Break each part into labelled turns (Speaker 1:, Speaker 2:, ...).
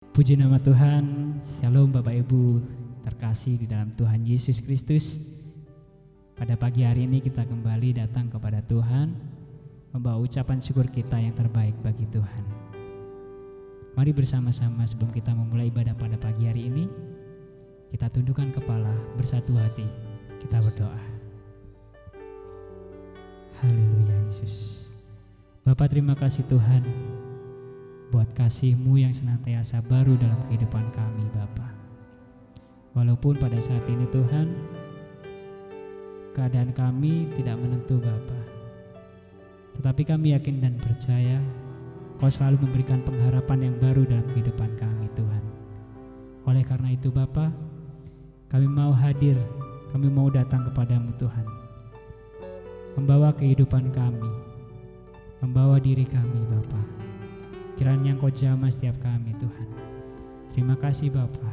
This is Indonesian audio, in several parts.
Speaker 1: Puji nama Tuhan, Shalom Bapak Ibu terkasih di dalam Tuhan Yesus Kristus. Pada pagi hari ini kita kembali datang kepada Tuhan, membawa ucapan syukur kita yang terbaik bagi Tuhan. Mari bersama-sama sebelum kita memulai ibadah pada pagi hari ini, kita tundukkan kepala bersatu hati, kita berdoa. Haleluya Yesus. Bapak terima kasih Tuhan, buat kasih-Mu yang senantiasa baru dalam kehidupan kami Bapa. Walaupun pada saat ini Tuhan, keadaan kami tidak menentu Bapa, tetapi kami yakin dan percaya Kau selalu memberikan pengharapan yang baru dalam kehidupan kami Tuhan. Oleh karena itu Bapa, kami mau hadir, kami mau datang kepadamu Tuhan, membawa kehidupan kami, membawa diri kami Bapa. Kiranya Engkau jamah setiap kami Tuhan. Terima kasih Bapa.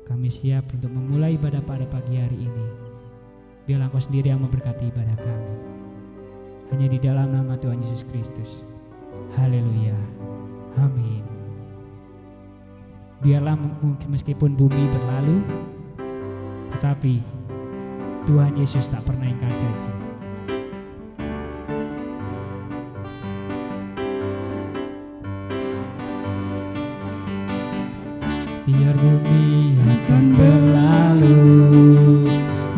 Speaker 1: Kami siap untuk memulai ibadah pada pagi hari ini. Biarlah Engkau sendiri yang memberkati ibadah kami. Hanya di dalam nama Tuhan Yesus Kristus. Haleluya. Amin. Biarlah meskipun bumi berlalu, tetapi Tuhan Yesus tak pernah ingkar janji. Biar bumi akan berlalu,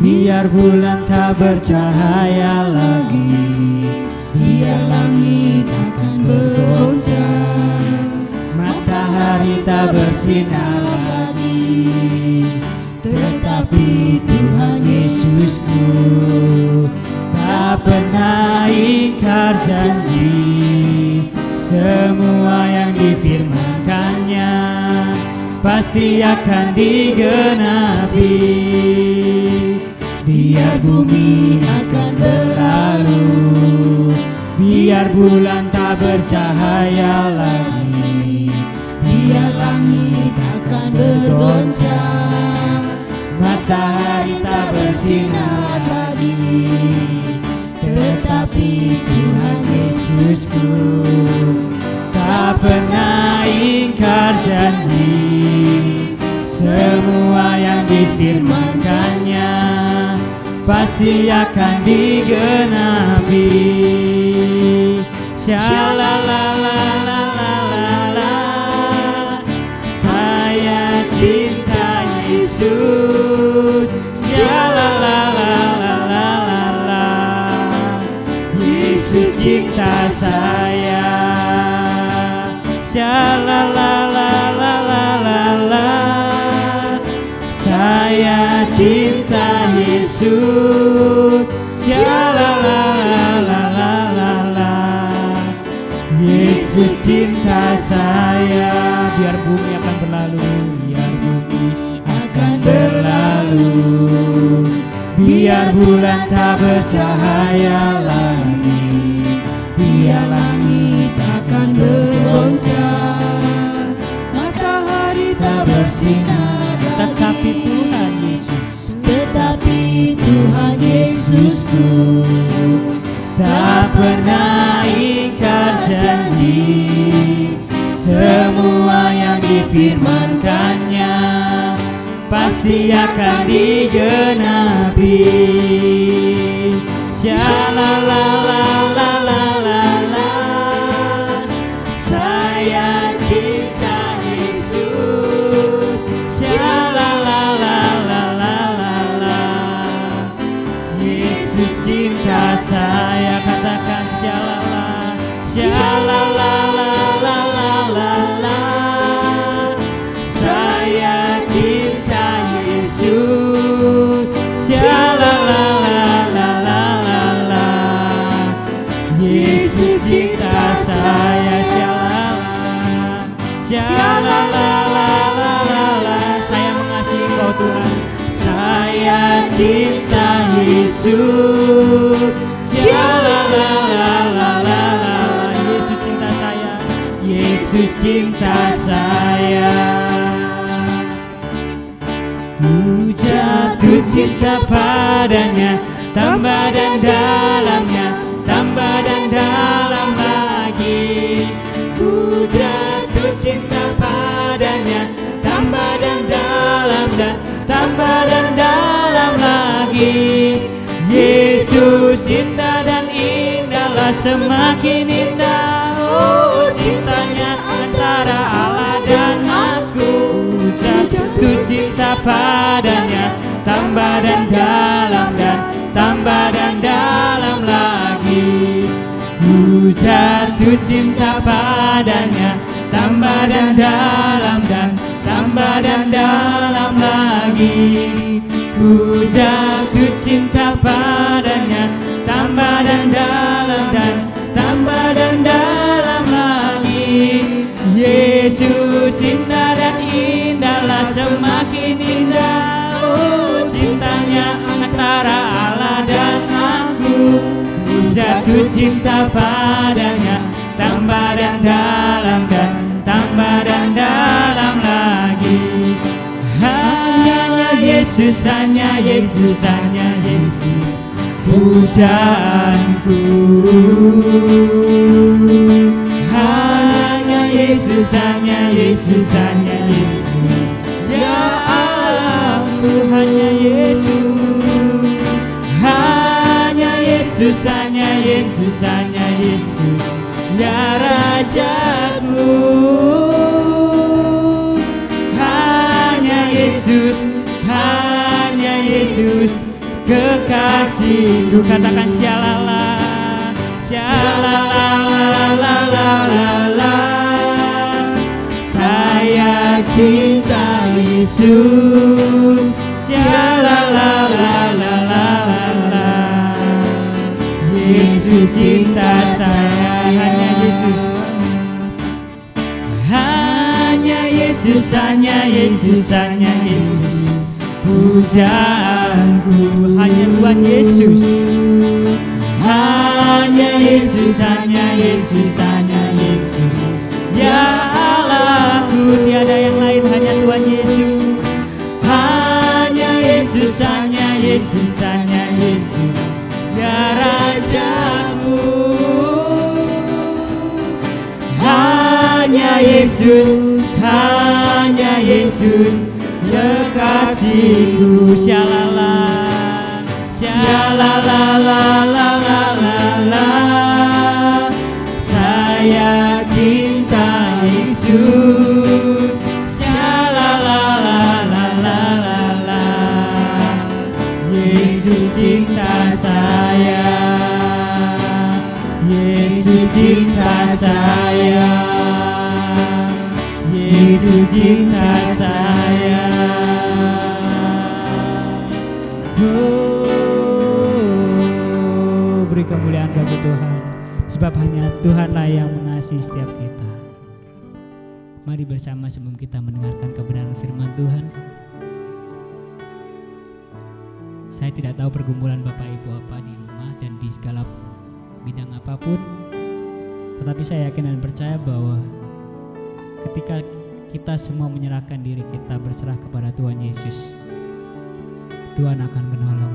Speaker 1: biar bulan tak bercahaya lagi, biar langit akan bergoncang, matahari tak bersinar lagi, tetapi Tuhan Yesusku tak pernah ingkar janji. Semua yang difirmankannya pasti akan digenapi. Biar bumi akan berlalu, biar bulan tak bercahaya lagi, biar langit akan bergoncang, matahari tak bersinar lagi, tetapi Tuhan Yesusku tak pernah ingkar janji. Semua yang difirmankannya pasti akan digenapi. Shalalalalala, saya cinta Yesus. Shalalalalala, Yesus cinta saya. Shalalalalala, saya cinta Yesus. Shalalalalala, Yesus cinta saya. Biar bumi akan berlalu, biar bumi akan berlalu, biar bulan tak bercahaya lagi, biar langit akan bergoncang, matahari tak bersinar, tetapi Tuhan Yesus, tetapi Tuhan Yesusku tak pernah ingkar janji. Semua yang difirmankannya pasti akan digenapi. Shalalalalala, saya cinta Yesus. Shalalalalala, Yesus cinta saya. Katakan shalala, shalalalalala, saya cinta Yesus. Shalalalalala, Yesus cinta saya. Shalala, shalalalalala, saya mengasihi Engkau Tuhan. Saya cinta Yesus. Shalalalalala, Yesus cinta saya. Yesus cinta saya. Ku jatuh cinta padanya, tambah dan dalamnya, tambah dan dalam lagi. Ku jatuh cinta padanya, padanya, tambah dan dalam dan tambah dan dalam lagi. Yesus cinta dan indahlah, semakin indah oh cintanya antara Allah dan aku. Jatuh cinta padanya, tambah dan dalam dan tambah dan dalam lagi. Ku jatuh cinta padanya, tambah dan dalam dan tambah dan dalam lagi. Ku jatuh cinta padanya, tambah dan dalam dan tambah dan dalam lagi. Yesus indah dan indahlah, semakin indah oh cintanya antara Allah dan aku. Ku jatuh cinta padanya, tambah dan dalam dan tambah dan dalam lagi. Hanya Yesus, hanya Yesus, hanya Yesus pujaanku. Hanya Yesus, hanya Yesus, hanya Yesus ya Allahku. Hanya Yesus, hanya Yesus, hanya Yesus, hanya Yesus ya Rajaku. Hanya Yesus, hanya Yesus kekasihku. Katakan shalala, shalala, saya cinta Yesus. Shalala, Yesus cinta saya. Hanya Yesus, hanya Yesus, hanya Yesus, hanya Yesus pujaanku. Hanya Tuhan Yesus, hanya Yesus, hanya Yesus, hanya Yesus ya Allahku. Tiada yang lain, hanya Tuhan Yesus. Hanya Yesus, hanya Yesus, hanya Yesus ya Rajaku. Hanya Yesus, hanya Yesus kekasihku. Shalala, shalala, saya cinta Yesus. Shalala, Yesus cinta saya. Yesus cinta saya. Yesus cinta saya. Oh, beri kemuliaan bagi Tuhan, sebab hanya Tuhanlah yang mengasihi setiap kita. Mari bersama sebelum kita mendengarkan kebenaran firman Tuhan. Saya tidak tahu pergumulan Bapak Ibu apa di rumah dan di segala bidang apapun, tetapi saya yakin dan percaya bahwa ketika kita semua menyerahkan diri kita, berserah kepada Tuhan Yesus, Tuhan akan menolong.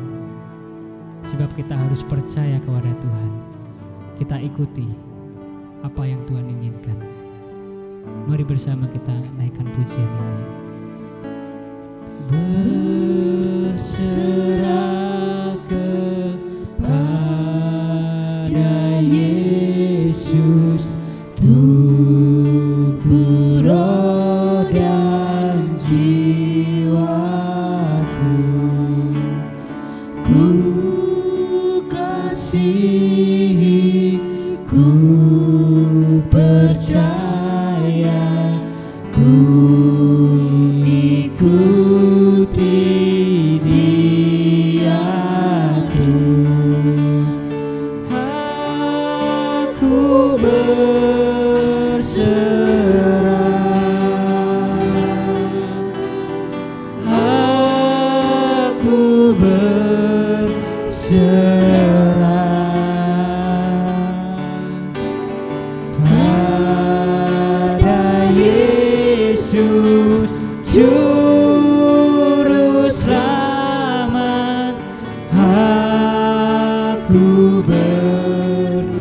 Speaker 1: Sebab kita harus percaya kepada Tuhan. Kita ikuti apa yang Tuhan inginkan. Mari bersama kita naikkan pujian ini. Berserah kepada Yesus, tubuh, roh dan jiwaku. Ku kasihi, ku percaya, ku ikuti Dia terus. Aku berserah, aku berserah pada Yesus Juru Selamat. Aku berserah.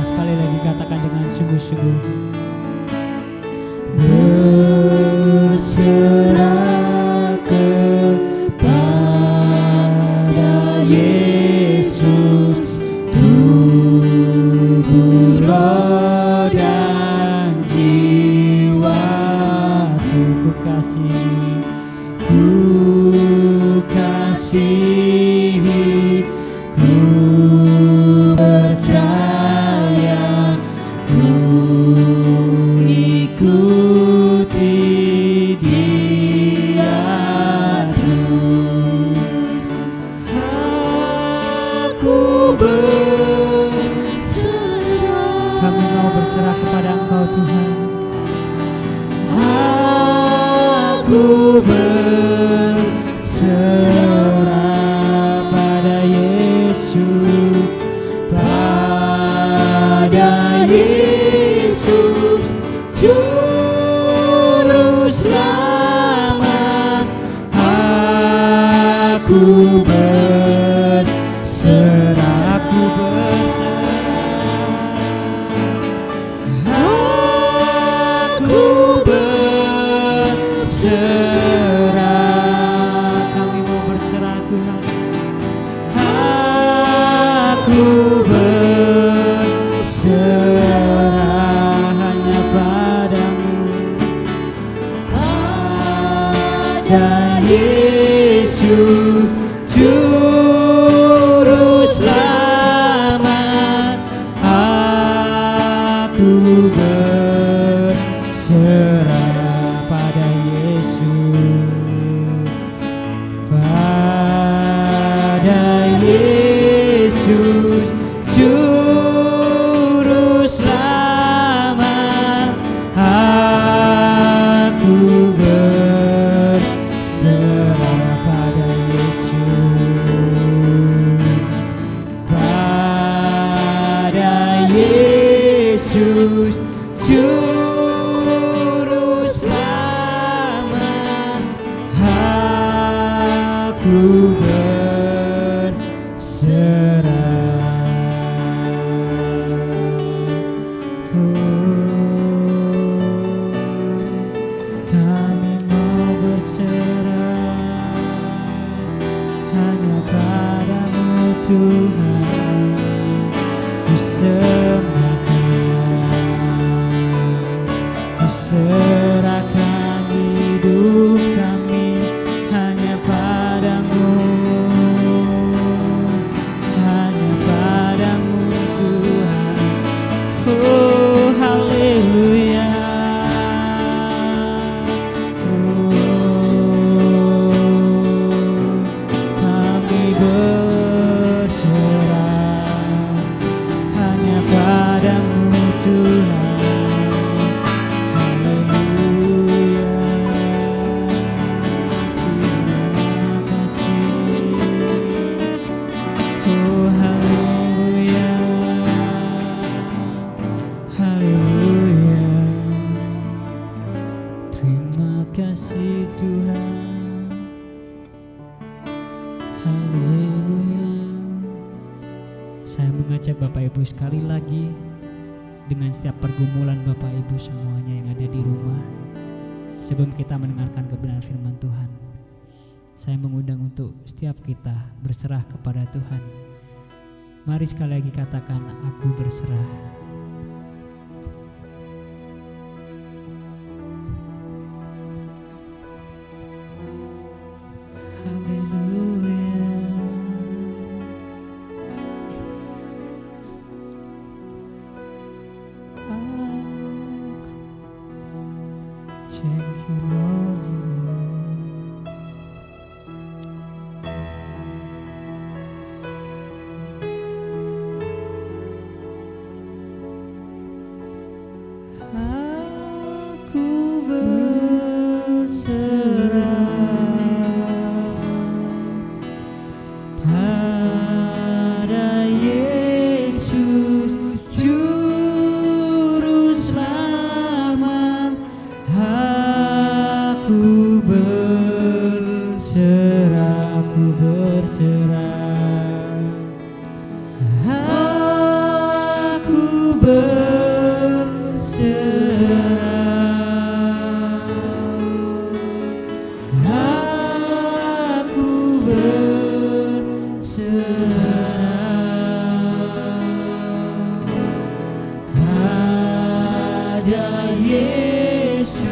Speaker 1: Sekali lagi katakan dengan sungguh-sungguh.
Speaker 2: berserah kepada Yesus, tubuh, roh dan jiwaku. Ku kasihi, ku percaya, ku ikuti Dia terus. Aku berserah,
Speaker 1: Kami mau berserah kepada Engkau Tuhan.
Speaker 2: aku berserah pada Yesus, pada Yesus, Juru Selamat. Aku berserah, aku berserah, aku berserah.
Speaker 1: Kami mau berserah Tuhan.
Speaker 2: Aku berserah hanya padamu, pada Yesus, Juru Selamat. Aku berserah pada Yesus, pada Yesus, Juru Selamat. Aku berserah pada Yesus, pada Yesus, Juru Selamat. Aku kami mau berserah hanya padamu Tuhan. Ku serahkan hidup kami hanya padamu, hanya padamu Tuhan. Oh haleluya, kami berserah hanya padamu Tuhan. Haleluya, terima kasih. Oh haleluya, haleluya, terima kasih Tuhan. Haleluya.
Speaker 1: Saya mengajak Bapak Ibu sekali lagi dengan setiap pergumulan Bapak Ibu semuanya yang ada di rumah. Sebelum kita mendengarkan kebenaran firman Tuhan, saya mengundang untuk setiap kita berserah kepada Tuhan. Mari sekali lagi katakan, aku berserah.
Speaker 2: Thank you Lord. Aku berserah pada Yesus, Juru Selamat. Aku berserah, aku berserah, aku berserah.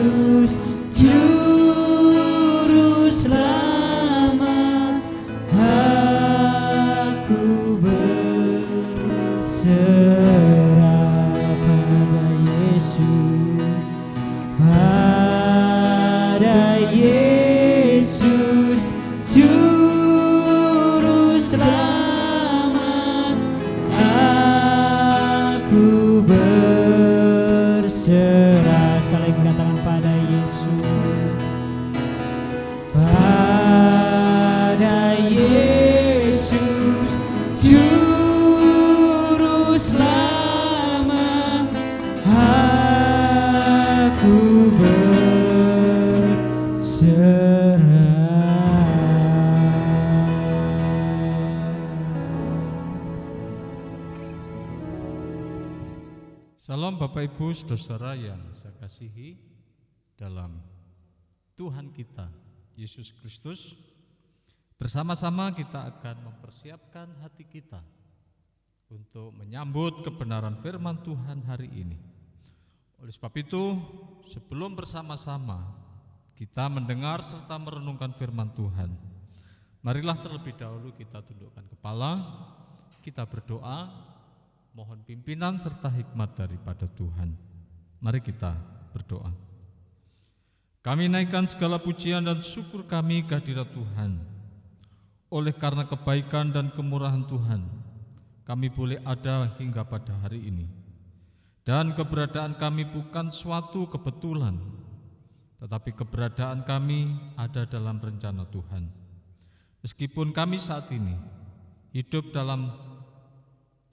Speaker 2: Yesus Juru Selamat, aku berserah pada Yesus, pada Yesus Juru Selamat, aku berserah. Sekali lagi katakan pada Yesus, pada Yesus Juru Selamat, aku
Speaker 3: Salam Bapak Ibu Saudara yang saya kasihi dalam Tuhan kita Yesus Kristus. Bersama-sama kita akan mempersiapkan hati kita untuk menyambut kebenaran firman Tuhan hari ini. Oleh sebab itu, sebelum bersama-sama kita mendengar serta merenungkan firman Tuhan, marilah terlebih dahulu kita tundukkan kepala, kita berdoa, mohon pimpinan serta hikmat daripada Tuhan. Mari kita berdoa. Kami naikkan segala pujian dan syukur kami ke hadirat Tuhan. Oleh karena kebaikan dan kemurahan Tuhan, kami boleh ada hingga pada hari ini. Dan keberadaan kami bukan suatu kebetulan, tetapi keberadaan kami ada dalam rencana Tuhan. Meskipun kami saat ini hidup dalam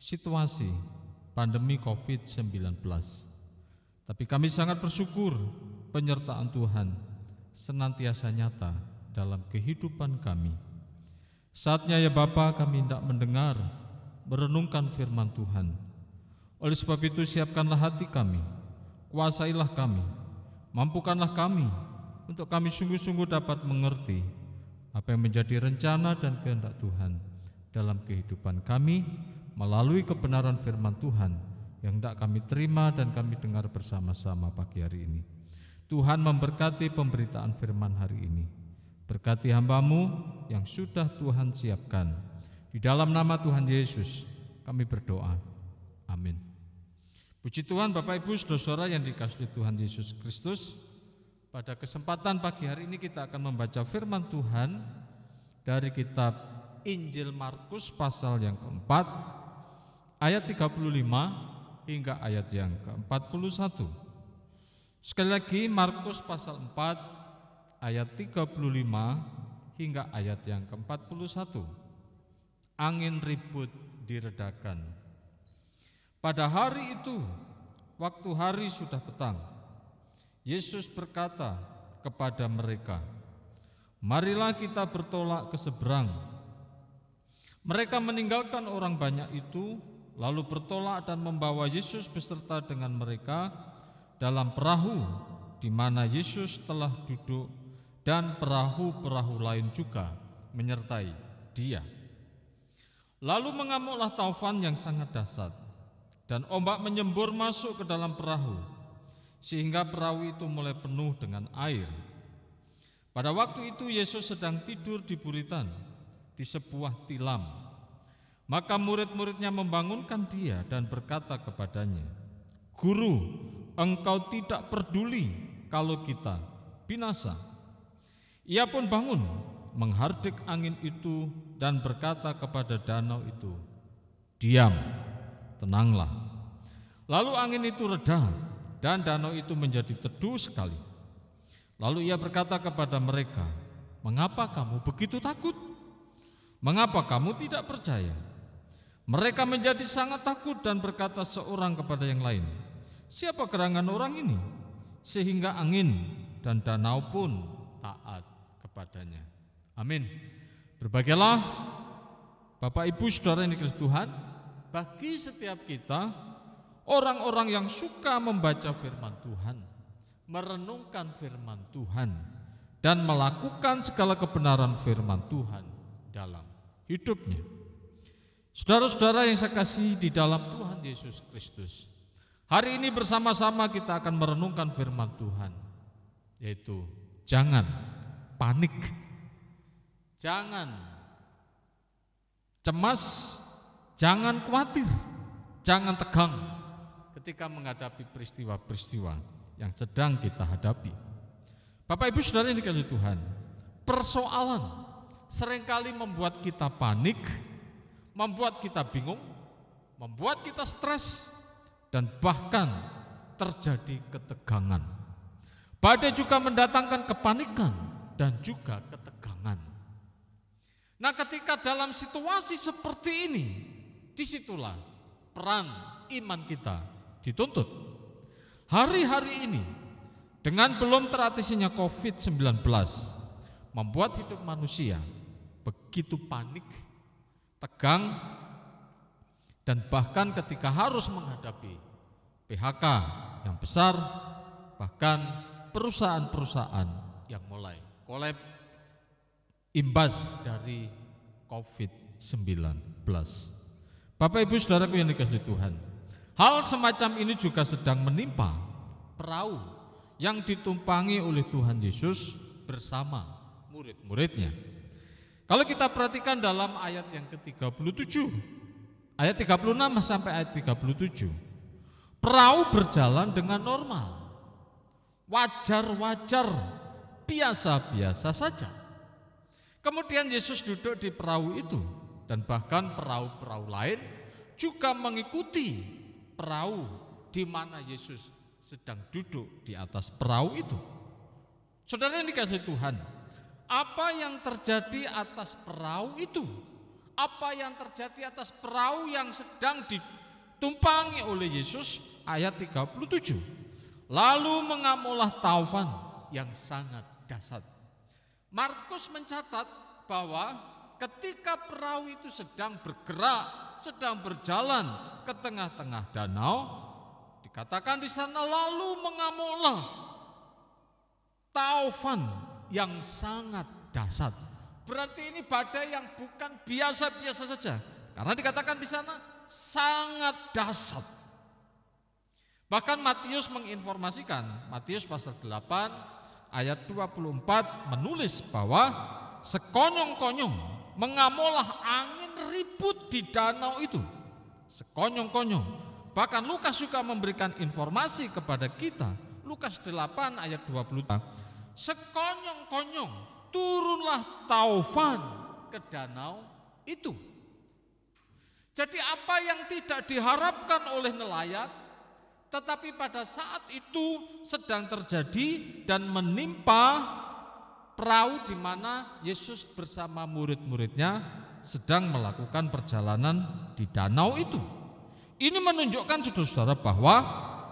Speaker 3: situasi pandemi COVID-19, tapi kami sangat bersyukur penyertaan Tuhan senantiasa nyata dalam kehidupan kami. Saatnya ya Bapa, kami hendak mendengar, merenungkan firman Tuhan. Oleh sebab itu siapkanlah hati kami, kuasailah kami, mampukanlah kami untuk kami sungguh-sungguh dapat mengerti apa yang menjadi rencana dan kehendak Tuhan dalam kehidupan kami, melalui kebenaran firman Tuhan yang hendak kami terima dan kami dengar bersama-sama pagi hari ini. Tuhan memberkati pemberitaan firman hari ini. Berkati hamba-Mu yang sudah Tuhan siapkan. Di dalam nama Tuhan Yesus kami berdoa. Amin. Puji Tuhan Bapak Ibu Saudara yang dikasihi Tuhan Yesus Kristus. Pada kesempatan pagi hari ini kita akan membaca firman Tuhan dari kitab Injil Markus pasal yang keempat, ayat 35 hingga ayat yang ke-41. Sekali lagi Markus pasal 4 ayat 35 hingga ayat yang ke-41. Angin ribut diredakan. Pada hari itu, waktu hari sudah petang, Yesus berkata kepada mereka, "Marilah kita bertolak ke seberang." Mereka meninggalkan orang banyak itu, lalu bertolak dan membawa Yesus beserta dengan mereka dalam perahu di mana Yesus telah duduk, dan perahu-perahu lain juga menyertai Dia. Lalu mengamuklah taufan yang sangat dahsyat, dan ombak menyembur masuk ke dalam perahu, sehingga perahu itu mulai penuh dengan air. Pada waktu itu Yesus sedang tidur di buritan di sebuah tilam. Maka murid-muridnya membangunkan Dia dan berkata kepadanya, "Guru, Engkau tidak peduli kalau kita binasa." Ia pun bangun, menghardik angin itu dan berkata kepada danau itu, "Diam, tenanglah." Lalu angin itu reda dan danau itu menjadi teduh sekali. Lalu Ia berkata kepada mereka, "Mengapa kamu begitu takut? Mengapa kamu tidak percaya?" Mereka menjadi sangat takut dan berkata seorang kepada yang lain, "Siapa gerangan orang ini sehingga angin dan danau pun taat kepadanya?" Amin. Berbahagialah Bapak Ibu Saudara yang dikasihi Tuhan, bagi setiap kita orang-orang yang suka membaca firman Tuhan, merenungkan firman Tuhan, dan melakukan segala kebenaran firman Tuhan dalam hidupnya. Saudara-saudara yang saya kasihi di dalam Tuhan Yesus Kristus, hari ini bersama-sama kita akan merenungkan firman Tuhan. yaitu jangan panik, jangan cemas, jangan khawatir, jangan tegang ketika menghadapi peristiwa-peristiwa yang sedang kita hadapi. Bapak Ibu Saudara yang dikasihi Tuhan, persoalan seringkali membuat kita panik, membuat kita bingung, membuat kita stres, dan bahkan terjadi ketegangan. Badai juga mendatangkan kepanikan dan juga ketegangan. Nah, ketika dalam situasi seperti ini, disitulah peran iman kita dituntut. Hari-hari ini, dengan belum teratasinya COVID-19, membuat hidup manusia begitu panik, tegang, dan bahkan ketika harus menghadapi PHK yang besar, bahkan perusahaan-perusahaan yang mulai kolab imbas dari COVID-19. Bapak Ibu Saudaraku yang dikasihi Tuhan, hal semacam ini juga sedang menimpa perahu yang ditumpangi oleh Tuhan Yesus bersama murid-muridnya. Kalau kita perhatikan dalam ayat yang ke-37, ayat 36 sampai ayat 37, perahu berjalan dengan normal, wajar-wajar, biasa-biasa saja. Kemudian Yesus duduk di perahu itu, dan bahkan perahu-perahu lain juga mengikuti perahu di mana Yesus sedang duduk di atas perahu itu. Saudara yang dikasihi Tuhan, apa yang terjadi atas perahu itu? Apa yang terjadi atas perahu yang sedang ditumpangi oleh Yesus? Ayat 37. Lalu mengamulah taufan yang sangat dahsyat. Markus mencatat bahwa ketika perahu itu sedang bergerak, sedang berjalan ke tengah-tengah danau, dikatakan di sana lalu mengamulah taufan yang sangat dahsyat. Berarti ini badai yang bukan biasa-biasa saja, karena dikatakan di sana sangat dahsyat. Bahkan Matius menginformasikan, Matius pasal 8 ayat 24 menulis bahwa sekonyong-konyong mengamulah angin ribut di danau itu. Sekonyong-konyong. Bahkan Lukas juga memberikan informasi kepada kita, Lukas 8 ayat 20. Sekonyong-konyong turunlah taufan ke danau itu. Jadi apa yang tidak diharapkan oleh nelayan, tetapi pada saat itu sedang terjadi dan menimpa perahu di mana Yesus bersama murid-muridnya sedang melakukan perjalanan di danau itu. Ini menunjukkan saudara-saudara bahwa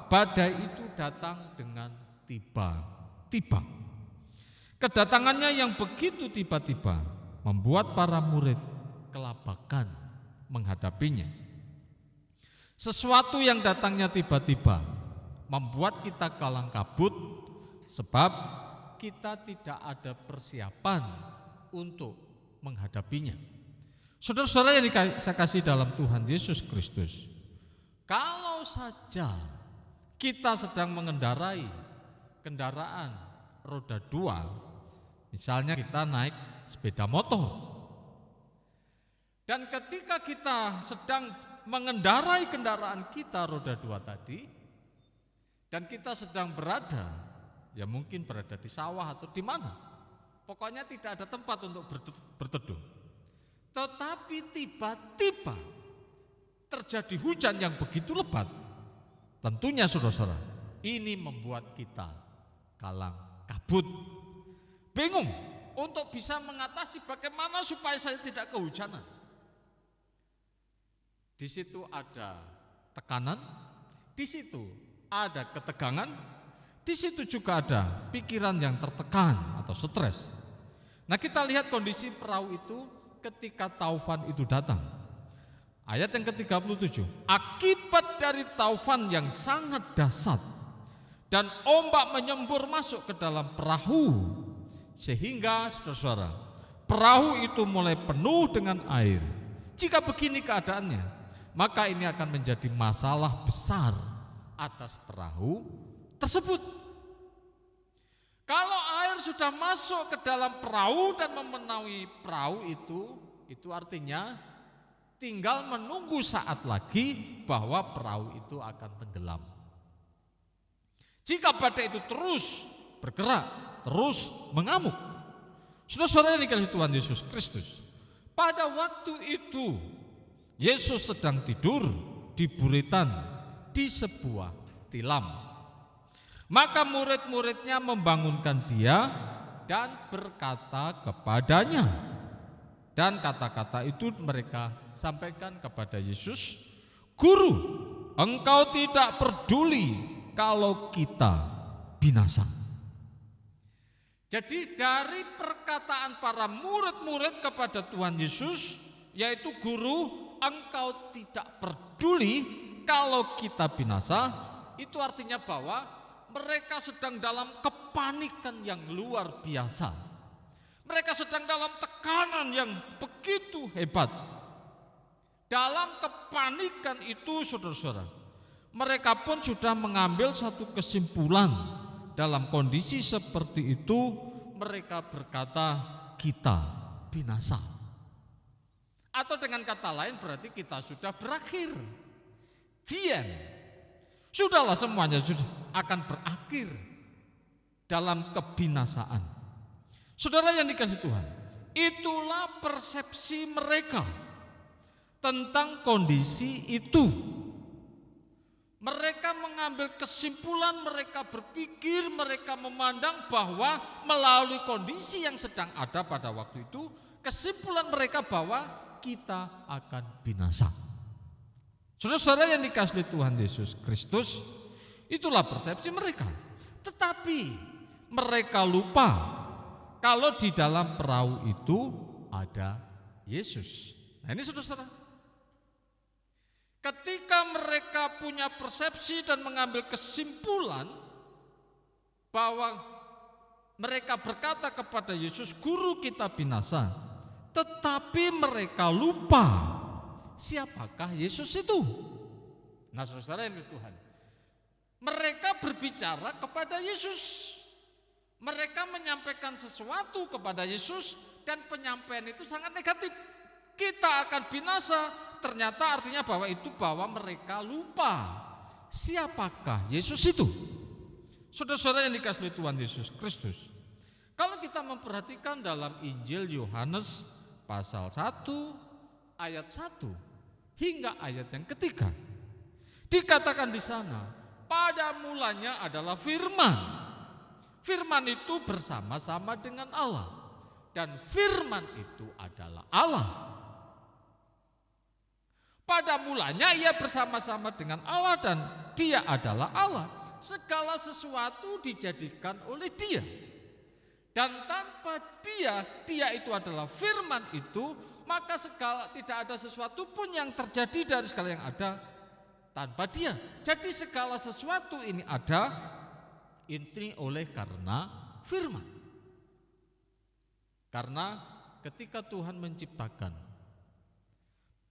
Speaker 3: badai itu datang dengan tiba-tiba. Kedatangannya yang begitu tiba-tiba membuat para murid kelabakan menghadapinya. Sesuatu yang datangnya tiba-tiba membuat kita kalang kabut sebab kita tidak ada persiapan untuk menghadapinya. Saudara-saudara yang saya kasih dalam Tuhan Yesus Kristus, kalau saja kita sedang mengendarai kendaraan roda 2, misalnya kita naik sepeda motor, dan ketika kita sedang mengendarai kendaraan kita roda 2 tadi, dan kita sedang berada, ya mungkin berada di sawah atau di mana, pokoknya tidak ada tempat untuk berteduh. Tetapi tiba-tiba terjadi hujan yang begitu lebat. Tentunya saudara-saudara, ini membuat kita kalang kabut, bingung untuk bisa mengatasi bagaimana supaya saya tidak kehujanan. Di situ ada tekanan, di situ ada ketegangan, di situ juga ada pikiran yang tertekan atau stres. Nah, kita lihat kondisi perahu itu ketika taufan itu datang. Ayat yang ke-37, akibat dari taufan yang sangat dahsyat dan ombak menyembur masuk ke dalam perahu, sehingga saudara-saudara, perahu itu mulai penuh dengan air. Jika begini keadaannya, maka ini akan menjadi masalah besar atas perahu tersebut. Kalau sudah masuk ke dalam perahu dan memenuhi perahu itu artinya tinggal menunggu saat lagi bahwa perahu itu akan tenggelam. Jika badai itu terus bergerak, terus mengamuk, saudara-saudara yang dikasihi Tuhan Yesus Kristus, pada waktu itu Yesus sedang tidur di buritan di sebuah tilam. Maka murid-muridnya membangunkan dia dan berkata kepadanya. Dan kata-kata itu mereka sampaikan kepada Yesus, "Guru, engkau tidak peduli kalau kita binasa." Jadi dari perkataan para murid-murid kepada Tuhan Yesus, yaitu "Guru, engkau tidak peduli kalau kita binasa", itu artinya bahwa mereka sedang dalam kepanikan yang luar biasa. Mereka sedang dalam tekanan yang begitu hebat. Dalam kepanikan itu, saudara-saudara, mereka pun sudah mengambil satu kesimpulan. Dalam kondisi seperti itu, mereka berkata, "Kita binasa." Atau dengan kata lain berarti kita sudah berakhir. The end. Sudahlah, semuanya sudah akan berakhir dalam kebinasaan. Saudara yang dikasihi Tuhan, itulah persepsi mereka tentang kondisi itu. Mereka mengambil kesimpulan, mereka berpikir, mereka memandang bahwa melalui kondisi yang sedang ada pada waktu itu, kesimpulan mereka bahwa kita akan binasa. Saudara-saudara yang dikasihi Tuhan Yesus Kristus, itulah persepsi mereka. Tetapi mereka lupa kalau di dalam perahu itu ada Yesus. Nah ini saudara-saudara, ketika mereka punya persepsi dan mengambil kesimpulan bahwa mereka berkata kepada Yesus, "Guru, kita binasa," tetapi mereka lupa siapakah Yesus itu. Nah saudara yang Tuhan, mereka berbicara kepada Yesus, mereka menyampaikan sesuatu kepada Yesus, dan penyampaian itu sangat negatif. Kita akan binasa, ternyata artinya bahwa mereka lupa siapakah Yesus itu. Saudara-saudara yang dikasihi Tuhan Yesus Kristus, kalau kita memperhatikan dalam Injil Yohanes pasal 1 ayat 1 hingga ayat yang ketiga, dikatakan di sana, pada mulanya adalah firman. Firman itu bersama-sama dengan Allah, dan firman itu adalah Allah. Pada mulanya ia bersama-sama dengan Allah dan dia adalah Allah. Segala sesuatu dijadikan oleh dia. Dan tanpa dia itu adalah firman itu, maka tidak ada sesuatu pun yang terjadi dari segala yang ada tanpa dia. Jadi segala sesuatu ini ada ini oleh karena firman. Karena ketika Tuhan menciptakan,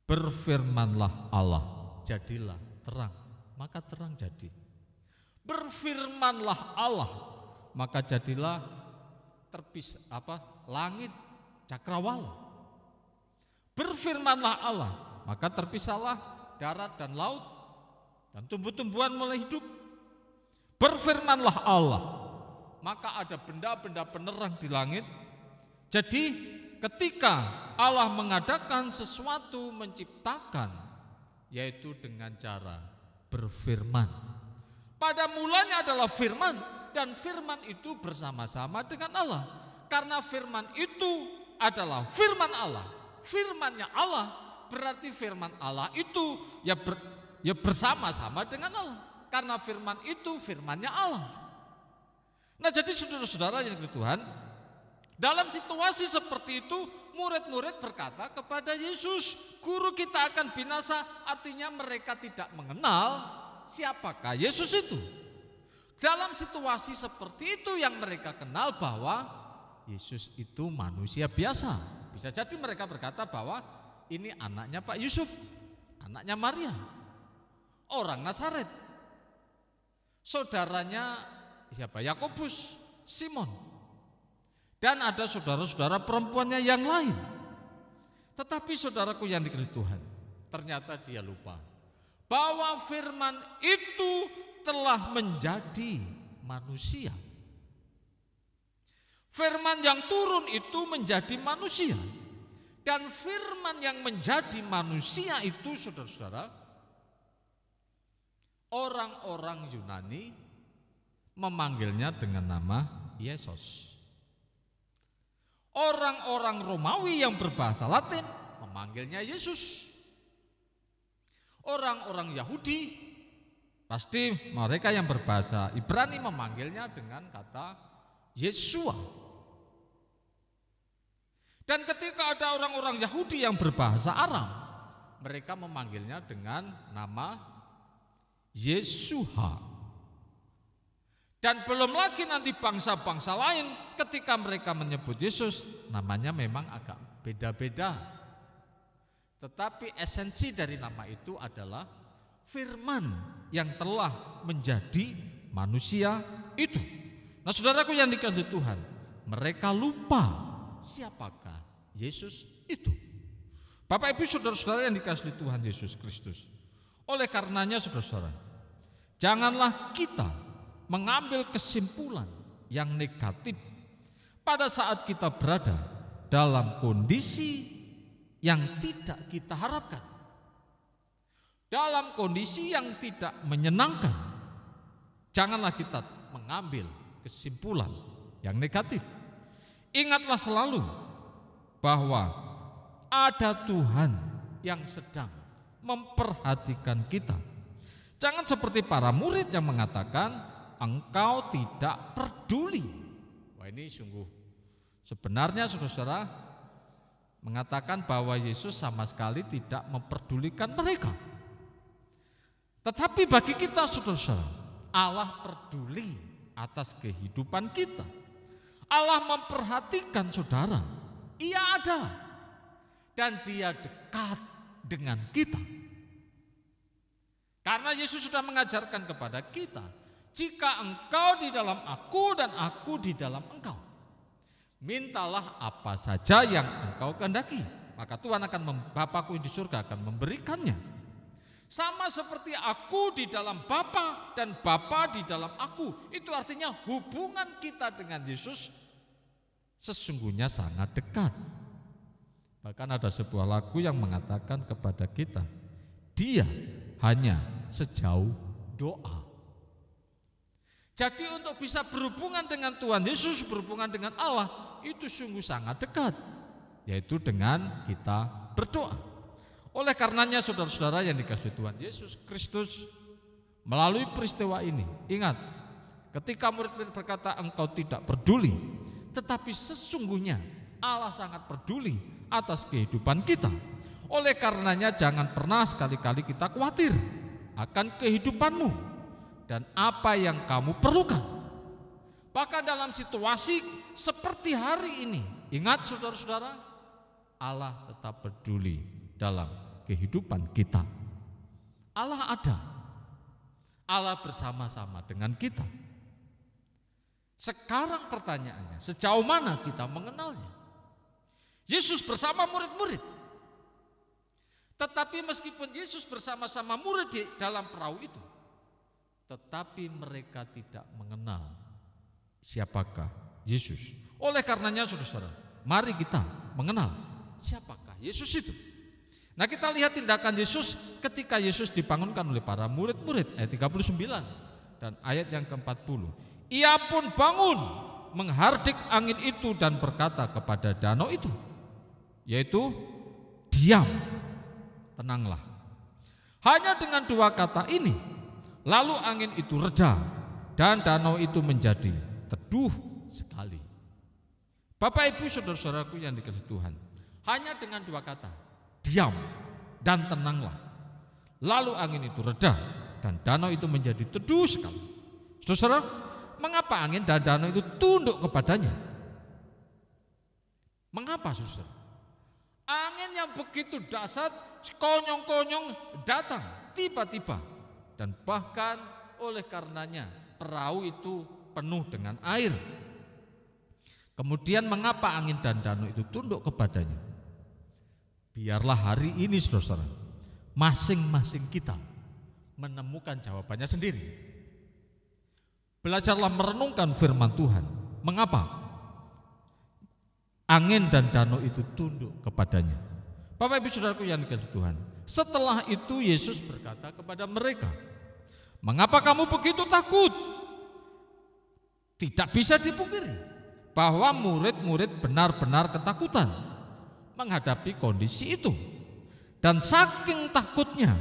Speaker 3: berfirmanlah Allah, jadilah terang, maka terang jadi. Berfirmanlah Allah, maka jadilah langit cakrawala. Berfirmanlah Allah, maka terpisahlah darat dan laut, dan tumbuh-tumbuhan mulai hidup. Berfirmanlah Allah, maka ada benda-benda penerang di langit. Jadi ketika Allah mengadakan sesuatu, menciptakan, yaitu dengan cara berfirman. Pada mulanya adalah firman, dan firman itu bersama-sama dengan Allah. Karena firman itu adalah firman Allah, firmannya Allah, berarti firman Allah itu ya bersama-sama dengan Allah. Karena firman itu firmannya Allah. Nah jadi saudara-saudara yang dikasihi Tuhan, dalam situasi seperti itu murid-murid berkata kepada Yesus, "Guru, kita akan binasa." Artinya mereka tidak mengenal siapakah Yesus itu. Dalam situasi seperti itu yang mereka kenal bahwa Yesus itu manusia biasa. Bisa jadi mereka berkata bahwa ini anaknya Pak Yusuf, anaknya Maria, orang Nazaret, saudaranya siapa? Yakobus, Simon. Dan ada saudara-saudara perempuannya yang lain. Tetapi saudaraku yang dikasihi Tuhan, ternyata dia lupa bahwa firman itu telah menjadi manusia. Firman yang turun itu menjadi manusia. Dan firman yang menjadi manusia itu, saudara-saudara, orang-orang Yunani memanggilnya dengan nama Yesus. Orang-orang Romawi yang berbahasa Latin memanggilnya Yesus. Orang-orang Yahudi, pasti mereka yang berbahasa Ibrani memanggilnya dengan kata Yesua. Dan ketika ada orang-orang Yahudi yang berbahasa Aram, mereka memanggilnya dengan nama Yesuha. Dan belum lagi nanti bangsa-bangsa lain ketika mereka menyebut Yesus, namanya memang agak beda-beda. Tetapi esensi dari nama itu adalah firman yang telah menjadi manusia itu. Nah, saudaraku yang dikasihi Tuhan, mereka lupa siapakah Yesus itu. Bapak Ibu saudara-saudara yang dikasihi Tuhan Yesus Kristus. Oleh karenanya saudara-saudara, janganlah kita mengambil kesimpulan yang negatif pada saat kita berada dalam kondisi yang tidak kita harapkan, dalam kondisi yang tidak menyenangkan. Janganlah kita mengambil kesimpulan yang negatif. Ingatlah selalu bahwa ada Tuhan yang sedang memperhatikan kita. Jangan seperti para murid yang mengatakan engkau tidak peduli. Wah, ini sungguh sebenarnya saudara-saudara mengatakan bahwa Yesus sama sekali tidak memperdulikan mereka. Tetapi bagi kita saudara-saudara, Allah peduli atas kehidupan kita. Allah memperhatikan saudara. Ia ada dan Dia dekat dengan kita. Karena Yesus sudah mengajarkan kepada kita, jika engkau di dalam aku dan aku di dalam engkau, mintalah apa saja yang engkau kehendaki, maka Tuhan akan Bapa-Ku di surga akan memberikannya. Sama seperti aku di dalam Bapa dan Bapa di dalam aku. Itu artinya hubungan kita dengan Yesus sesungguhnya sangat dekat. Bahkan ada sebuah lagu yang mengatakan kepada kita, Dia hanya sejauh doa. Jadi untuk bisa berhubungan dengan Tuhan Yesus, berhubungan dengan Allah, itu sungguh sangat dekat, yaitu dengan kita berdoa. Oleh karenanya saudara-saudara yang dikasihi Tuhan Yesus Kristus, melalui peristiwa ini, ingat, ketika murid-murid berkata engkau tidak peduli, tetapi sesungguhnya Allah sangat peduli atas kehidupan kita. Oleh karenanya jangan pernah sekali-kali kita khawatir akan kehidupanmu dan apa yang kamu perlukan. Bahkan dalam situasi seperti hari ini, ingat saudara-saudara, Allah tetap peduli dalam kehidupan kita. Allah ada. Allah bersama-sama dengan kita. Sekarang pertanyaannya, sejauh mana kita mengenalnya? Yesus bersama murid-murid. Tetapi meskipun Yesus bersama-sama murid di dalam perahu itu, tetapi mereka tidak mengenal siapakah Yesus. Oleh karenanya saudara-saudara, mari kita mengenal siapakah Yesus itu. Nah, kita lihat tindakan Yesus ketika Yesus dibangunkan oleh para murid-murid, ayat 39 dan ayat yang ke-40. Ia pun bangun menghardik angin itu dan berkata kepada danau itu, yaitu diam, tenanglah. Hanya dengan dua kata ini, lalu angin itu reda dan danau itu menjadi teduh sekali. Bapak Ibu saudara-saudaraku yang dikasihi Tuhan, hanya dengan dua kata, diam dan tenanglah. Lalu angin itu reda dan danau itu menjadi teduh sekali. Saudara, mengapa angin dan danau itu tunduk kepadanya? Mengapa saudara? Angin yang begitu dahsyat, konyong-konyong datang tiba-tiba, dan bahkan oleh karenanya perahu itu penuh dengan air. Kemudian mengapa angin dan danau itu tunduk kepadanya? Biarlah hari ini saudara, masing-masing kita menemukan jawabannya sendiri. Belajarlah merenungkan firman Tuhan. Mengapa angin dan danau itu tunduk kepadanya? Bapak Ibu Saudaraku yang dikasihi Tuhan, setelah itu Yesus berkata kepada mereka, "Mengapa kamu begitu takut?" Tidak bisa dipungkiri bahwa murid-murid benar-benar ketakutan menghadapi kondisi itu. Dan saking takutnya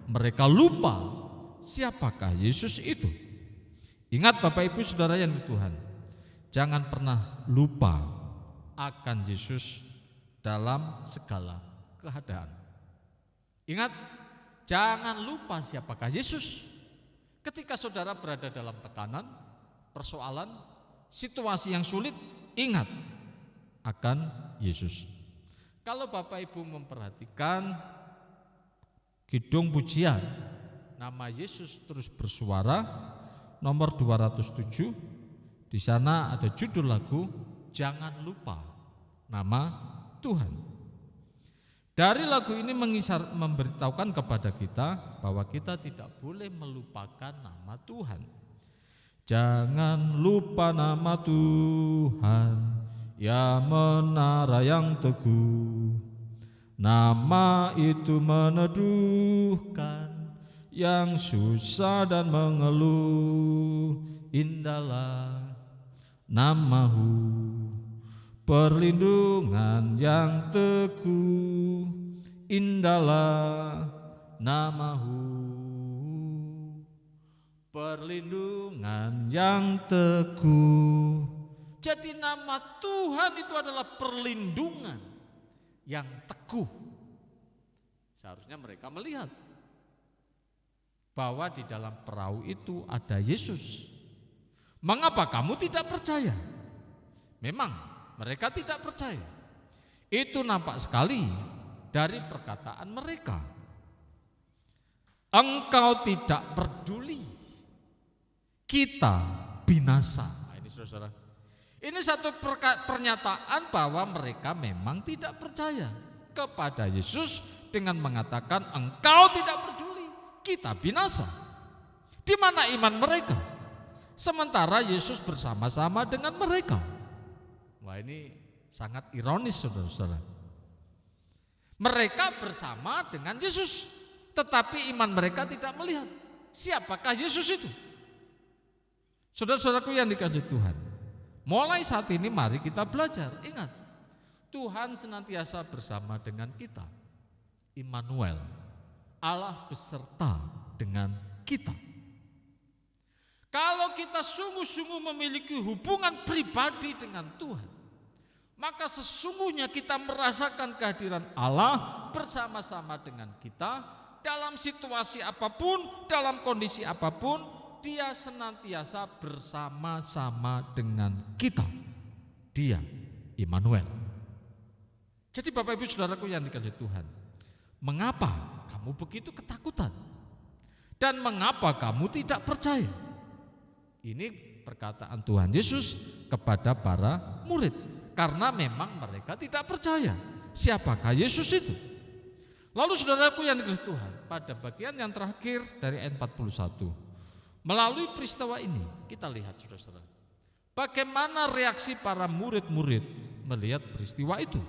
Speaker 3: mereka lupa siapakah Yesus itu. Ingat Bapak Ibu Saudara yang dikasihi Tuhan, jangan pernah lupa akan Yesus dalam segala keadaan. Ingat, jangan lupa siapakah Yesus. Ketika saudara berada dalam tekanan, persoalan, situasi yang sulit, ingat akan Yesus. Kalau Bapak Ibu memperhatikan kidung pujian, nama Yesus terus bersuara, nomor 207, di sana ada judul lagu, "Jangan Lupa Nama Tuhan". Dari lagu ini memberitahukan kepada kita bahwa kita tidak boleh melupakan nama Tuhan. Jangan lupa nama Tuhan, ya menara yang teguh. Nama itu meneduhkan yang susah dan mengeluh. Indahlah namamu, perlindungan yang teguh. Indahlah namamu, perlindungan yang teguh. Jadi nama Tuhan itu adalah perlindungan yang teguh. Seharusnya mereka melihat bahwa di dalam perahu itu ada Yesus. Mengapa kamu tidak percaya? Memang mereka tidak percaya. Itu nampak sekali dari perkataan mereka. Engkau tidak peduli, kita binasa. Nah, ini saudara, ini satu pernyataan bahwa mereka memang tidak percaya kepada Yesus dengan mengatakan engkau tidak peduli, kita binasa. Di mana iman mereka? Sementara Yesus bersama-sama dengan mereka. Wah, ini sangat ironis saudara-saudara. Mereka bersama dengan Yesus, tetapi iman mereka tidak melihat siapakah Yesus itu. Saudara-saudaraku yang dikasihi Tuhan, mulai saat ini mari kita belajar. Ingat, Tuhan senantiasa bersama dengan kita. Immanuel, Allah beserta dengan kita. Kalau kita sungguh-sungguh memiliki hubungan pribadi dengan Tuhan, maka sesungguhnya kita merasakan kehadiran Allah bersama-sama dengan kita dalam situasi apapun, dalam kondisi apapun. Dia senantiasa bersama-sama dengan kita. Dia Immanuel. Jadi Bapak Ibu Saudaraku yang dikasihi Tuhan, mengapa kamu begitu ketakutan? Dan mengapa kamu tidak percaya? Ini perkataan Tuhan Yesus kepada para murid. Karena memang mereka tidak percaya siapakah Yesus itu. Lalu saudaraku yang dikasihi Tuhan, pada bagian yang terakhir dari ayat 41, melalui peristiwa ini kita lihat saudara-saudara, bagaimana reaksi para murid-murid melihat peristiwa itu.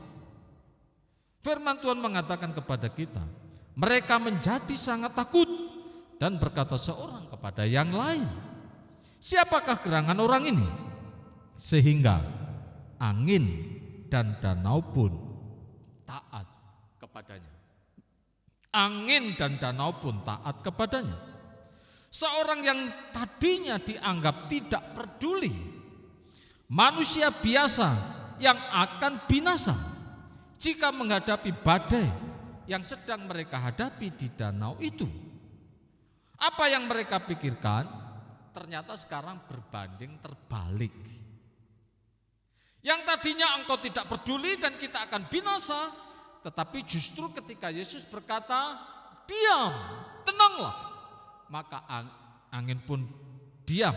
Speaker 3: Firman Tuhan mengatakan kepada kita, mereka menjadi sangat takut dan berkata seorang kepada yang lain, siapakah gerangan orang ini? Sehingga angin dan danau pun taat kepadanya. Angin dan danau pun taat kepadanya. Seorang yang tadinya dianggap tidak peduli, manusia biasa yang akan binasa jika menghadapi badai yang sedang mereka hadapi di danau itu. Apa yang mereka pikirkan ternyata sekarang berbanding terbalik. Yang tadinya engkau tidak peduli dan kita akan binasa, tetapi justru ketika Yesus berkata, diam, tenanglah, maka angin pun diam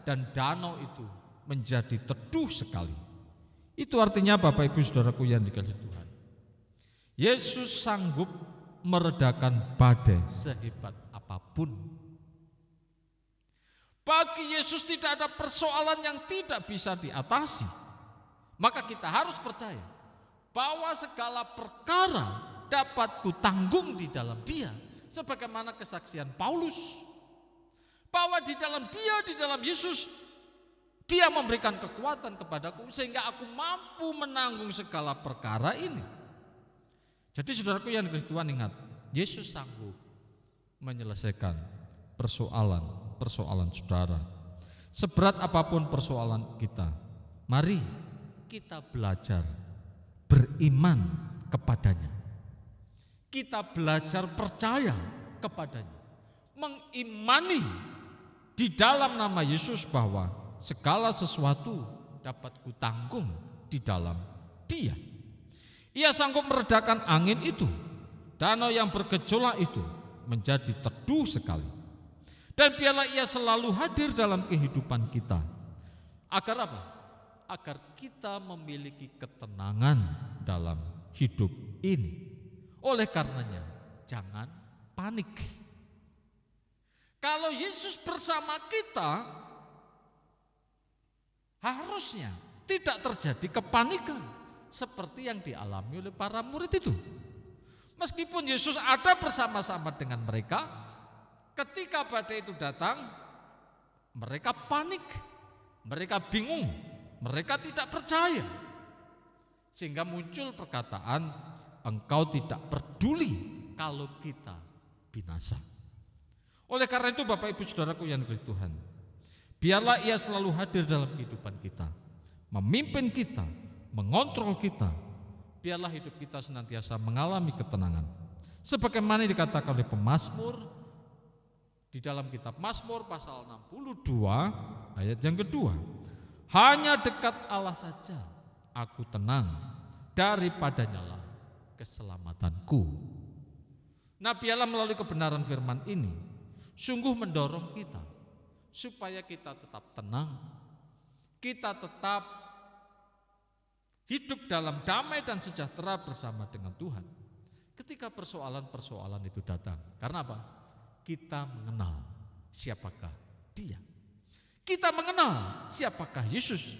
Speaker 3: dan danau itu menjadi teduh sekali. Itu artinya Bapak Ibu Saudaraku yang dikasihi Tuhan, Yesus sanggup meredakan badai sehebat apapun. Bagi Yesus tidak ada persoalan yang tidak bisa diatasi. Maka kita harus percaya bahwa segala perkara dapat kutanggung di dalam Dia, sebagaimana kesaksian Paulus, bahwa di dalam Dia, di dalam Yesus, Dia memberikan kekuatan kepadaku sehingga aku mampu menanggung segala perkara ini. Jadi saudaraku yang dikasihi Tuhan, ingat, Yesus sanggup menyelesaikan persoalan saudara. Seberat apapun persoalan kita, mari kita belajar beriman kepadanya. Kita belajar percaya kepadanya, mengimani di dalam nama Yesus bahwa segala sesuatu dapat kutanggung di dalam Dia. Ia sanggup meredakan angin itu, danau yang bergejolak itu menjadi teduh sekali. Dan biarlah Ia selalu hadir dalam kehidupan kita. Agar apa? Agar kita memiliki ketenangan dalam hidup ini. Oleh karenanya, jangan panik. Kalau Yesus bersama kita, harusnya tidak terjadi kepanikan seperti yang dialami oleh para murid itu. Meskipun Yesus ada bersama-sama dengan mereka, ketika badai itu datang, mereka panik, mereka bingung, mereka tidak percaya. Sehingga muncul perkataan, engkau tidak peduli kalau kita binasa. Oleh karena itu Bapak Ibu Saudaraku yang dikasihi Tuhan, biarlah Ia selalu hadir dalam kehidupan kita, memimpin kita, mengontrol kita. Biarlah hidup kita senantiasa mengalami ketenangan. Sebagaimana dikatakan oleh pemazmur di dalam kitab Mazmur pasal 62 ayat yang kedua. Hanya dekat Allah saja aku tenang, daripadanya lah keselamatanku. Nah, biarlah melalui kebenaran firman ini sungguh mendorong kita supaya kita tetap tenang, kita tetap hidup dalam damai dan sejahtera bersama dengan Tuhan ketika persoalan-persoalan itu datang. Karena apa? Kita mengenal siapakah Dia. Kita mengenal siapakah Yesus.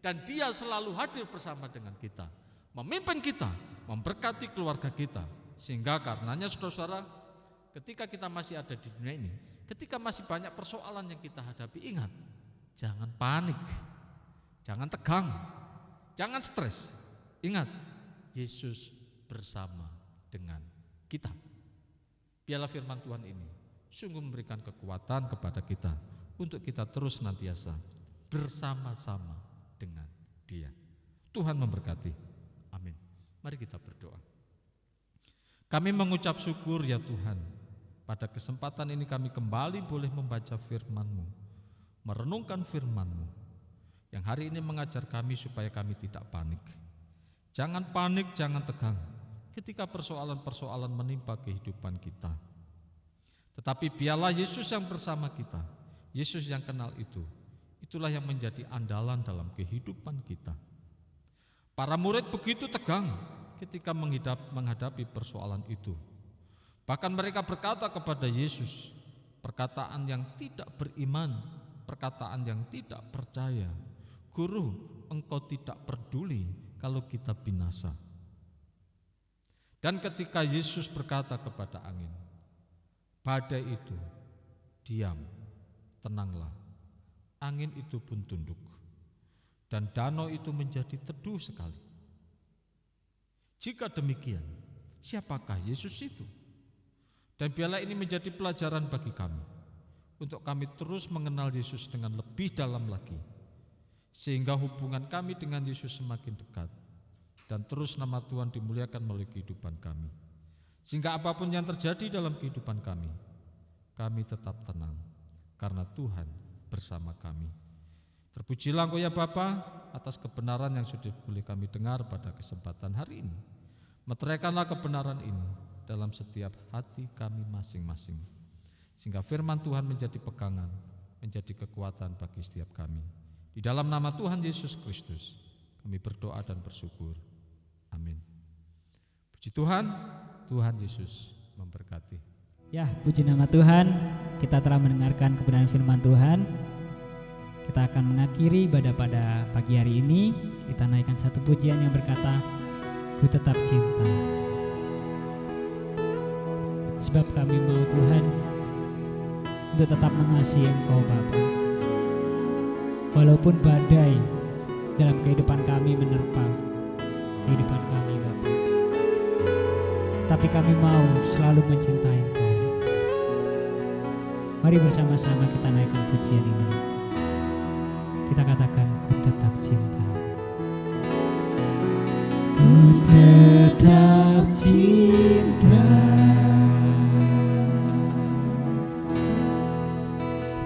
Speaker 3: Dan Dia selalu hadir bersama dengan kita, memimpin kita, memberkati keluarga kita. Sehingga karenanya saudara-saudara, ketika kita masih ada di dunia ini, ketika masih banyak persoalan yang kita hadapi, ingat, jangan panik, jangan tegang, jangan stres. Ingat, Yesus bersama dengan kita. Biarlah firman Tuhan ini sungguh memberikan kekuatan kepada kita untuk kita terus senantiasa bersama-sama dengan Dia. Tuhan memberkati. Amin. Mari kita berdoa. Kami mengucap syukur ya Tuhan, pada kesempatan ini kami kembali boleh membaca firman-Mu, merenungkan firman-Mu, yang hari ini mengajar kami supaya kami tidak panik. Jangan panik, jangan tegang ketika persoalan-persoalan menimpa kehidupan kita. Tetapi biarlah Yesus yang bersama kita, Yesus yang kenal itu, itulah yang menjadi andalan dalam kehidupan kita. Para murid begitu tegang ketika menghadapi persoalan itu. Bahkan mereka berkata kepada Yesus perkataan yang tidak beriman, perkataan yang tidak percaya. Guru, engkau tidak peduli kalau kita binasa. Dan ketika Yesus berkata kepada angin, badai itu diam, tenanglah. Angin itu pun tunduk dan danau itu menjadi teduh sekali. Jika demikian, siapakah Yesus itu? Dan biarlah ini menjadi pelajaran bagi kami, untuk kami terus mengenal Yesus dengan lebih dalam lagi, sehingga hubungan kami dengan Yesus semakin dekat, dan terus nama Tuhan dimuliakan melalui kehidupan kami. Sehingga apapun yang terjadi dalam kehidupan kami tetap tenang, karena Tuhan bersama kami. Terpujilah Engkau ya Bapa atas kebenaran yang sudah boleh kami dengar pada kesempatan hari ini. Meteraikanlah kebenaran ini dalam setiap hati kami masing-masing, sehingga firman Tuhan menjadi pegangan, menjadi kekuatan bagi setiap kami. Di dalam nama Tuhan Yesus Kristus Kami berdoa dan bersyukur. Amin. Puji Tuhan, Tuhan Yesus memberkati.
Speaker 1: Ya, puji nama Tuhan, kita telah mendengarkan kebenaran firman Tuhan. Kita akan mengakhiri ibadah pada pagi hari ini. Kita naikkan satu pujian yang berkata, Ku tetap cinta. Sebab kami mau Tuhan untuk tetap mengasihi Engkau Bapa. Walaupun badai dalam kehidupan kami menerpa kehidupan kami Bapa, tapi kami mau selalu mencintai Engkau. Mari bersama-sama kita naikkan pujian ini. Kita katakan, Ku tetap cinta. Ku tetap cinta.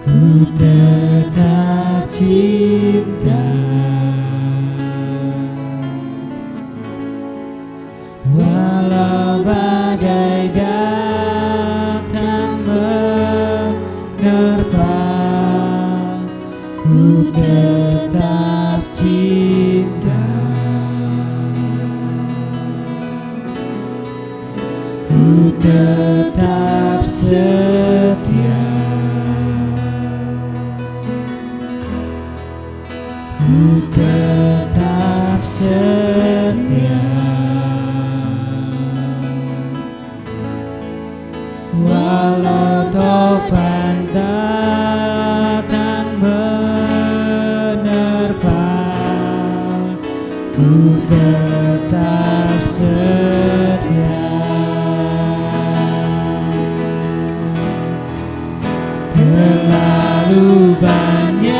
Speaker 1: Ku tetap cinta. Walau badai datang menerpa, ku tetap cinta. Ku tetap setia. Ku tetap setia. Walau topan datang menerpa, ku tetap setia. Terlalu banyak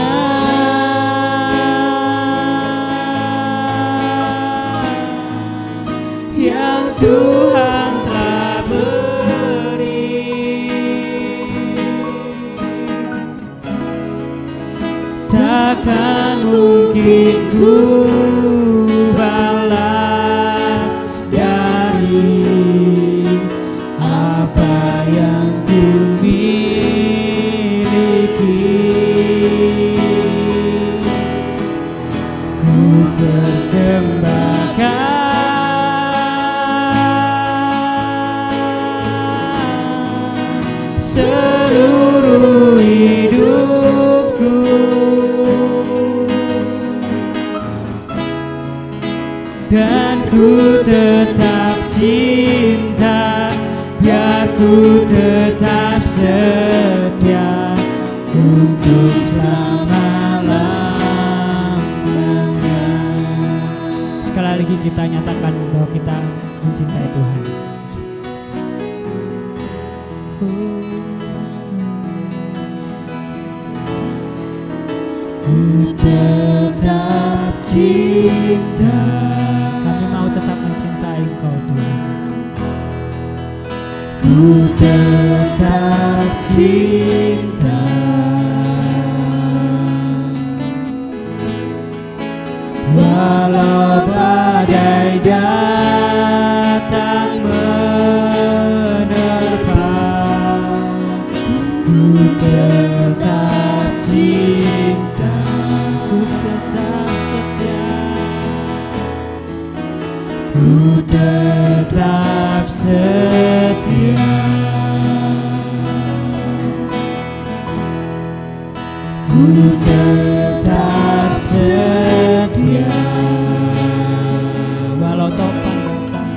Speaker 1: yang Tuhan telah beri, takkan mungkin ku balas dari apa yang ku miliki. Ku persembahkan seluruh hidupku, dan ku tetap cinta, biar ku tetap setia untuk selama-lamanya. Sekali lagi kita nyatakan bahwa kita mencintai Tuhan. Ku tetap cinta. Kami mau tetap mencintai Engkau Tuhan. Ku tetap cinta. Walau badai datang menerpa, ku tetap cinta. Ku tetap setia. Ku tetap setia. Ku tetap setia. Walau topan datang,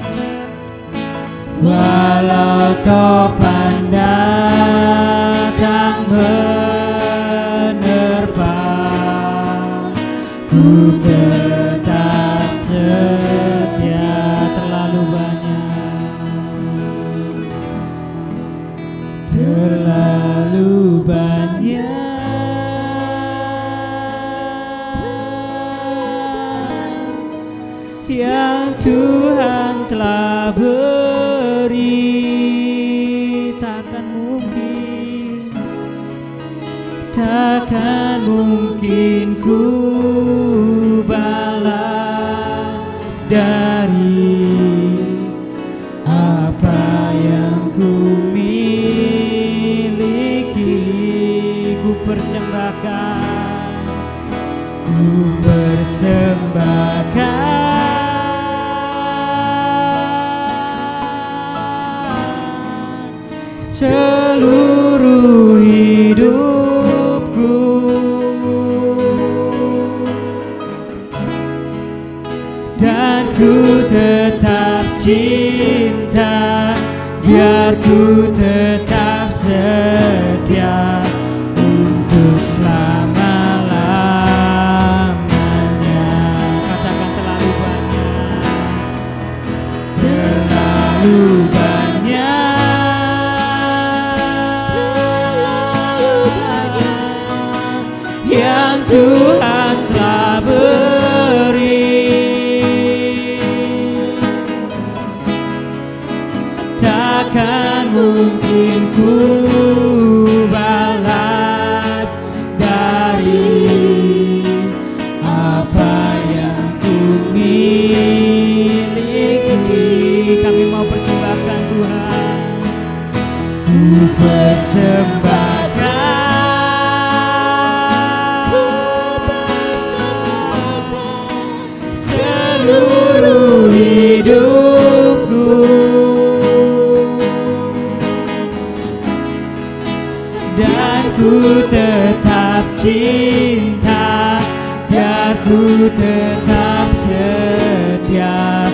Speaker 1: walau topan datang menerpa, ku tetap setia. Terlalu banyak yang Tuhan telah beri, takkan mungkin ku balas dari apa yang ku miliki. Ku persembahkan, ku persembahkan
Speaker 2: persembahkan seluruh hidupku, dan ku tetap cinta, biar ku tetap setia untuk selama-lamanya. Katakan terlalu banyak, terlalu banyak, terlalu banyak yang Tuhan telah beri. Takkan mungkin ku balas dari apa yang ku miliki. Kami mau persembahkan Tuhan, ku persembahkan seluruh hidupku, dan ku tetap cinta, biar ku tetap setia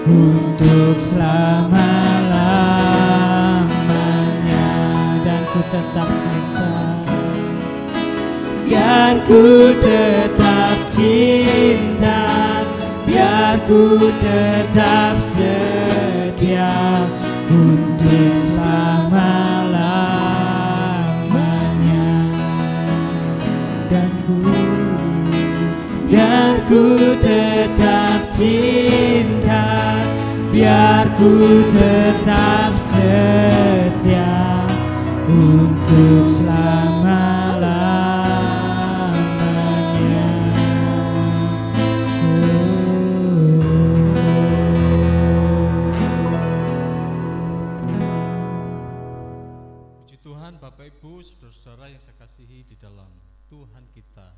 Speaker 2: untuk selama-lamanya. Dan ku tetap cinta, biar ku tetap cinta, biar ku tetap setia untuk selama-lamanya. Biar ku tetap cinta, biar ku tetap setia untuk selama-lamanya.
Speaker 3: Puji Tuhan, Bapak Ibu, saudara-saudara yang saya kasihi di dalam Tuhan kita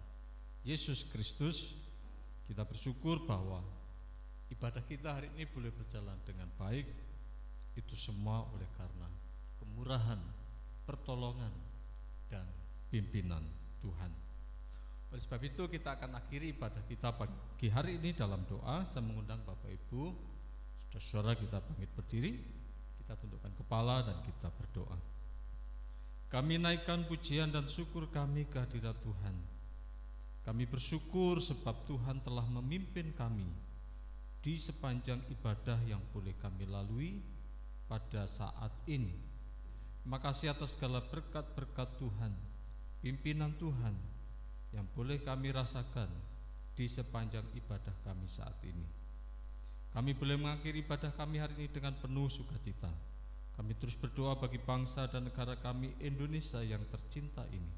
Speaker 3: Yesus Kristus. Kita bersyukur bahwa ibadah kita hari ini boleh berjalan dengan baik. Itu semua oleh karena kemurahan, pertolongan, dan pimpinan Tuhan. Oleh sebab itu kita akan akhiri ibadah kita pagi hari ini dalam doa. Saya mengundang Bapak Ibu, saudara-saudara, kita bangkit berdiri, kita tundukkan kepala dan kita berdoa. Kami naikkan pujian dan syukur kami ke hadirat Tuhan. Kami bersyukur sebab Tuhan telah memimpin kami di sepanjang ibadah yang boleh kami lalui pada saat ini. Terima kasih atas segala berkat-berkat Tuhan, pimpinan Tuhan yang boleh kami rasakan di sepanjang ibadah kami saat ini. Kami boleh mengakhiri ibadah kami hari ini dengan penuh sukacita. Kami terus berdoa bagi bangsa dan negara kami Indonesia yang tercinta ini.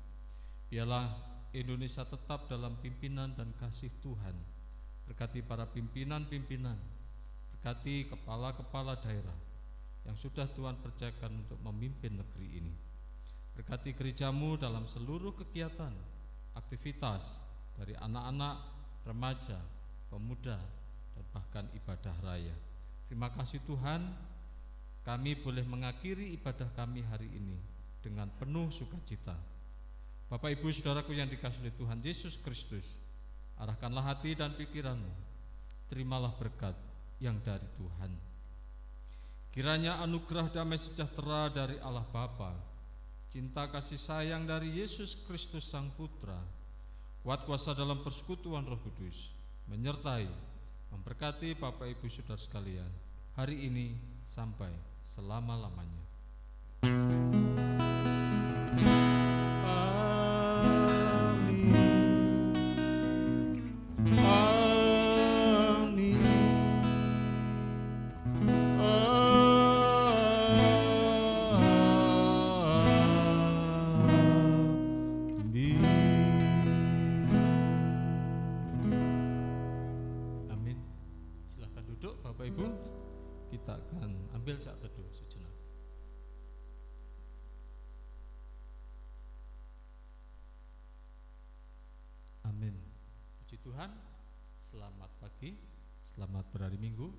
Speaker 3: Biarlah Indonesia tetap dalam pimpinan dan kasih Tuhan. Berkati para pimpinan-pimpinan, berkati kepala-kepala daerah yang sudah Tuhan percayakan untuk memimpin negeri ini. Berkati gerejamu dalam seluruh kegiatan, aktivitas dari anak-anak, remaja, pemuda, dan bahkan ibadah raya. Terima kasih Tuhan, kami boleh mengakhiri ibadah kami hari ini dengan penuh sukacita. Bapak Ibu saudaraku yang dikasihi oleh Tuhan Yesus Kristus, arahkanlah hati dan pikiranmu, terimalah berkat yang dari Tuhan. Kiranya anugerah damai sejahtera dari Allah Bapa, cinta kasih sayang dari Yesus Kristus Sang Putra, kuat kuasa dalam persekutuan Roh Kudus, menyertai, memberkati Bapak Ibu saudara sekalian, hari ini sampai selama-lamanya. Bapak Ibu, kita akan ambil saat teduh sejenak. Amin. Puji Tuhan, selamat pagi. lagi. Selamat berhari Minggu.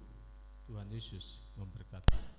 Speaker 3: Tuhan Yesus memberkati.